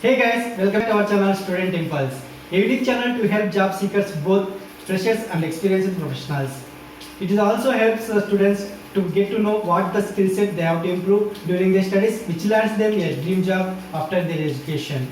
Hey guys, welcome to our channel Student Impulse, a unique channel to help job seekers, both freshers and experienced professionals. It also helps students to get to know what the skill set they have to improve during their studies, which lands them a dream job after their education.